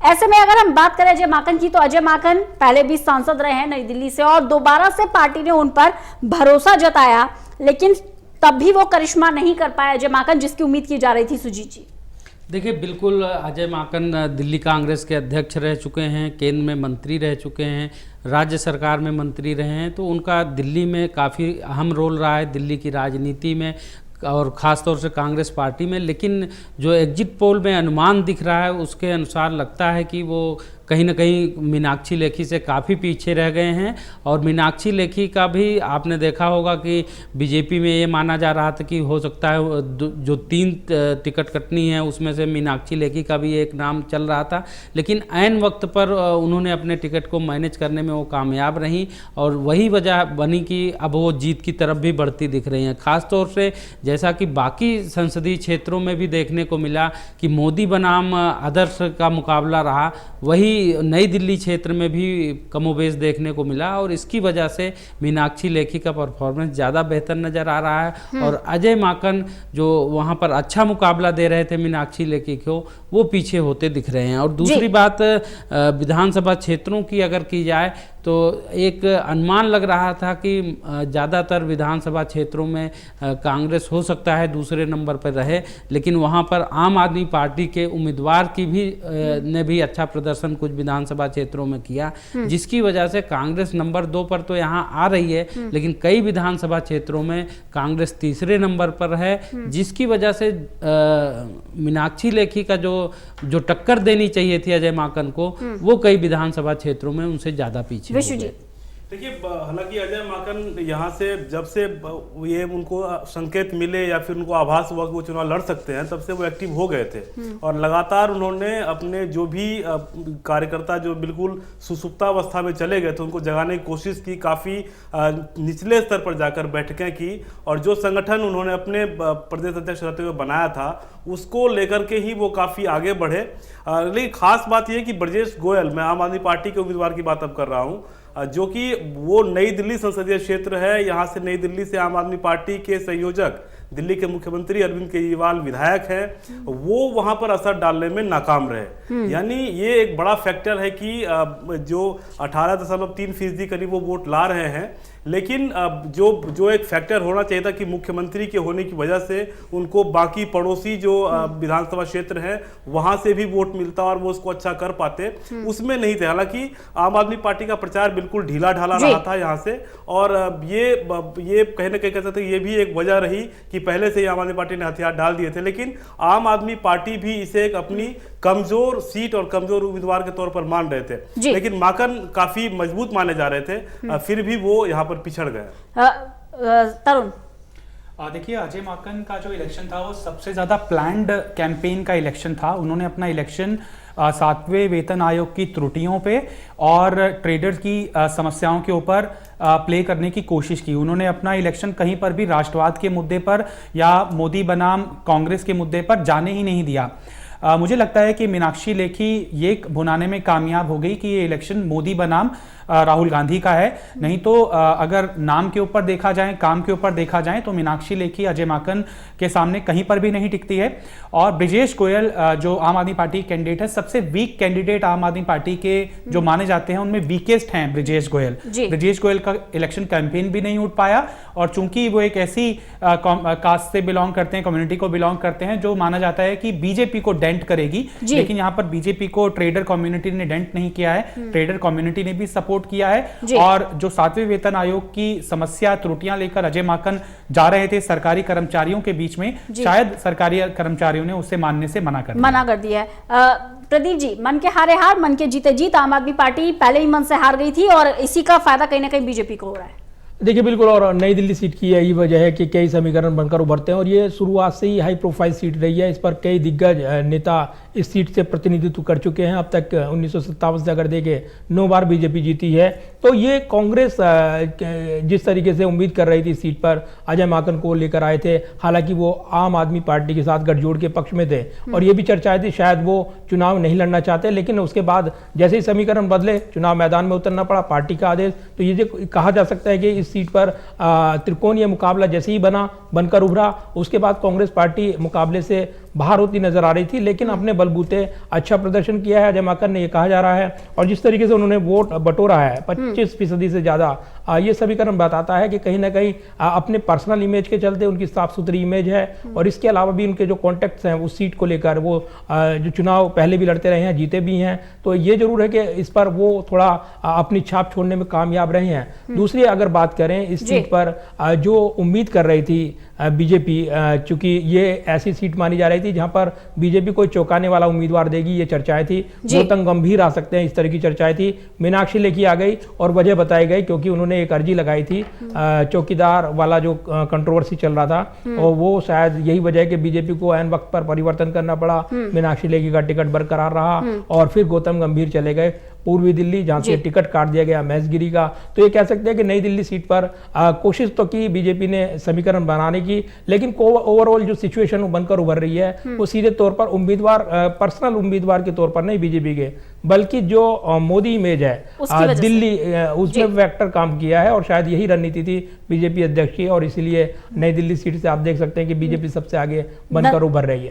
ऐसे में अगर हम बात करें अजय माकन की, तो अजय माकन पहले भी सांसद रहे हैं नई दिल्ली से और दोबारा से पार्टी ने उन पर भरोसा जताया, लेकिन तब भी वो करिश्मा नहीं कर पाए अजय माकन जिसकी उम्मीद की जा रही थी। सुजीत जी, देखिए, बिल्कुल अजय माकन दिल्ली कांग्रेस के अध्यक्ष रह चुके हैं, केंद्र में मंत्री रह चुके हैं, राज्य सरकार में मंत्री रहे हैं, तो उनका दिल्ली में काफ़ी अहम रोल रहा है दिल्ली की राजनीति में और ख़ास तौर से कांग्रेस पार्टी में। लेकिन जो एग्जिट पोल में अनुमान दिख रहा है उसके अनुसार लगता है कि वो कहीं ना कहीं मीनाक्षी लेखी से काफ़ी पीछे रह गए हैं। और मीनाक्षी लेखी का भी आपने देखा होगा कि बीजेपी में ये माना जा रहा था कि हो सकता है जो 3 टिकट कटनी है उसमें से मीनाक्षी लेखी का भी एक नाम चल रहा था, लेकिन ऐन वक्त पर उन्होंने अपने टिकट को मैनेज करने में वो कामयाब रहीं और वही वजह बनी कि अब वो जीत की तरफ भी बढ़ती दिख रही हैं। ख़ास तौर से जैसा कि बाकी संसदीय क्षेत्रों में भी देखने को मिला कि मोदी बनाम आदर्श का मुकाबला रहा, वही नई दिल्ली क्षेत्र में भी कमोबेश देखने को मिला और इसकी वजह से मीनाक्षी लेखी का परफॉर्मेंस ज़्यादा बेहतर नज़र आ रहा है और अजय माकन जो वहाँ पर अच्छा मुकाबला दे रहे थे मीनाक्षी लेखी को, वो पीछे होते दिख रहे हैं। और दूसरी बात विधानसभा क्षेत्रों की अगर की जाए तो एक अनुमान लग रहा था कि ज़्यादातर विधानसभा क्षेत्रों में कांग्रेस हो सकता है दूसरे नंबर पर रहे, लेकिन वहाँ पर आम आदमी पार्टी के उम्मीदवार की भी ने भी अच्छा प्रदर्शन कुछ विधानसभा क्षेत्रों में किया, जिसकी वजह से कांग्रेस नंबर 2 पर तो यहाँ आ रही है, लेकिन कई विधानसभा क्षेत्रों में कांग्रेस तीसरे नंबर पर है, जिसकी वजह से मीनाक्षी लेखी का जो टक्कर देनी चाहिए थी अजय माकन को, वो कई विधानसभा क्षेत्रों में उनसे ज़्यादा पीछे। देखिए, हालांकि अजय माकन यहाँ से जब से ये उनको संकेत मिले या फिर उनको आभास हुआ कि वो चुनाव लड़ सकते हैं, तब से वो एक्टिव हो गए थे और लगातार उन्होंने अपने जो भी कार्यकर्ता जो बिल्कुल सुसुप्तावस्था में चले गए थे उनको जगाने की कोशिश की, काफ़ी निचले स्तर पर जाकर बैठकें की और जो संगठन उन्होंने अपने प्रदेश अध्यक्ष रहते हुए बनाया था उसको लेकर के ही वो काफ़ी आगे बढ़े। लेकिन खास बात यह कि ब्रजेश गोयल, मैं आम आदमी पार्टी के उम्मीदवार की बात अब कर रहा हूँ, जो कि वो नई दिल्ली संसदीय क्षेत्र है, यहाँ से नई दिल्ली से आम आदमी पार्टी के संयोजक दिल्ली के मुख्यमंत्री अरविंद केजरीवाल विधायक हैं, वो वहां पर असर डालने में नाकाम रहे। यानी ये एक बड़ा फैक्टर है कि जो 18.3% करीब वो वोट ला रहे हैं, लेकिन जो एक फैक्टर होना चाहिए था कि मुख्यमंत्री के होने की वजह से उनको बाकी पड़ोसी जो विधानसभा क्षेत्र हैं वहां से भी वोट मिलता और वो उसको अच्छा कर पाते, उसमें नहीं थे। हालांकि आम आदमी पार्टी का प्रचार बिल्कुल ढीला ढाला रहा था यहाँ से और ये कहीं ना कहीं कह सकते ये भी एक वजह रही कि पहले से ही आम आदमी पार्टी ने हथियार डाल दिए थे, लेकिन आम आदमी पार्टी भी इसे एक अपनी कमजोर सीट और कमजोर उम्मीदवार के तौर पर मान रहे थे, लेकिन माकन काफी मजबूत माने जा रहे थे, फिर भी वो यहाँ पर पिछड़ गए। तरुण, देखिए, अजय माकन का जो इलेक्शन था वो सबसे ज्यादा प्लान्ड कैंपेन का इलेक्शन था। उन्होंने अपना इलेक्शन 7वें वेतन आयोग की त्रुटियों पे और ट्रेडर्स की समस्याओं के ऊपर प्ले करने की कोशिश की। उन्होंने अपना इलेक्शन कहीं पर भी राष्ट्रवाद के मुद्दे पर या मोदी बनाम कांग्रेस के मुद्दे पर जाने ही नहीं दिया। मुझे लगता है कि मीनाक्षी लेखी ये भुनाने में कामयाब हो गई कि ये इलेक्शन मोदी बनाम राहुल गांधी का है। नहीं तो अगर नाम के ऊपर देखा जाए, काम के ऊपर देखा जाए तो मीनाक्षी लेखी अजय माकन के सामने कहीं पर भी नहीं टिकती है। और ब्रजेश गोयल जो आम आदमी पार्टी कैंडिडेट है, सबसे वीक कैंडिडेट आम आदमी पार्टी के जो माने जाते हैं उनमें वीकेस्ट हैं ब्रजेश गोयल। ब्रजेश गोयल का इलेक्शन कैंपेन भी नहीं उठ पाया और चूंकि वो एक ऐसी कास्ट से बिलोंग करते हैं, कम्युनिटी को बिलोंग करते हैं जो माना जाता है कि बीजेपी को डेंट करेगी, लेकिन यहाँ पर बीजेपी को ट्रेडर कम्युनिटी ने डेंट नहीं किया है, ट्रेडर कम्युनिटी ने भी सपोर्ट किया है। और जो 7वें वेतन आयोग की समस्या त्रुटियां लेकर अजय माकन जा रहे थे सरकारी कर्मचारियों के बीच में, शायद सरकारी कर्मचारियों ने उसे मानने से मना कर दिया है। प्रदीप जी, मन के हारे हार, मन के जीते जीत, आम आदमी पार्टी पहले ही मन से हार गई थी और इसी का फायदा कहीं ना कहीं बीजेपी को हो रहा है। देखिए, बिल्कुल, और नई दिल्ली सीट की यही वजह है कि कई समीकरण बनकर उभरते हैं और ये शुरुआत से ही हाई प्रोफाइल सीट रही है। इस पर कई दिग्गज नेता इस सीट से प्रतिनिधित्व कर चुके हैं। अब तक 1957 से अगर देखें 9 बार बीजेपी जीती है, तो ये कांग्रेस जिस तरीके से उम्मीद कर रही थी सीट पर अजय माकन को लेकर आए थे, हालांकि वो आम आदमी पार्टी के साथ गठजोड़ के पक्ष में थे और ये भी चर्चाएं थी शायद वो चुनाव नहीं लड़ना चाहते, लेकिन उसके बाद जैसे ही समीकरण बदले, चुनाव मैदान में उतरना पड़ा, पार्टी का आदेश, तो ये कहा जा सकता है कि इस सीट पर त्रिकोणीय मुकाबला जैसे ही बनकर उभरा, उसके बाद कांग्रेस पार्टी मुकाबले से बाहर होती नजर आ रही थी, लेकिन अपने बलबूते अच्छा प्रदर्शन किया है अजय माकन ने, ये कहा जा रहा है। और जिस तरीके से उन्होंने वोट बटोरा है 25% से ज्यादा, ये समीकरण बताता है कि कहीं ना कहीं अपने पर्सनल इमेज के चलते उनकी साफ सुथरी इमेज है, और इसके अलावा भी उनके जो कॉन्टेक्ट्स हैं उस सीट को लेकर, वो जो चुनाव पहले भी लड़ते रहे हैं, जीते भी हैं, तो ये जरूर है कि इस पर वो थोड़ा अपनी छाप छोड़ने में कामयाब रहे हैं। दूसरी अगर बात करें इस सीट पर जो उम्मीद कर रही थी बीजेपी, चूंकि ये ऐसी सीट मानी जा रही थी जहां पर बीजेपी कोई चौंकाने वाला उम्मीदवार देगी, ये चर्चाएं थी। गौतम गंभीर आ सकते हैं, इस तरह की चर्चाएं थी। मीनाक्षी लेखी आ गई और वजह बताई गई क्योंकि उन्होंने एक अर्जी लगाई थी, चौकीदार वाला जो कंट्रोवर्सी चल रहा था, और वो शायद यही वजह है कि बीजेपी को ऐन वक्त पर परिवर्तन करना पड़ा। मीनाक्षी लेखी का टिकट बरकरार रहा और फिर गौतम गंभीर चले गए पूर्वी दिल्ली, जहां से टिकट काट दिया गया महेशगिरी का। तो ये कह सकते हैं कि नई दिल्ली सीट पर कोशिश तो की बीजेपी ने समीकरण बनाने की, लेकिन ओवरऑल जो सिचुएशन बनकर उभर रही है वो सीधे तौर पर उम्मीदवार, पर्सनल उम्मीदवार के तौर पर नहीं बीजेपी के, बल्कि जो मोदी इमेज है दिल्ली, उसमें फैक्टर काम किया है। और शायद यही रणनीति थी बीजेपी अध्यक्ष की, और इसीलिए नई दिल्ली सीट से आप देख सकते हैं कि बीजेपी सबसे आगे बनकर उभर रही है।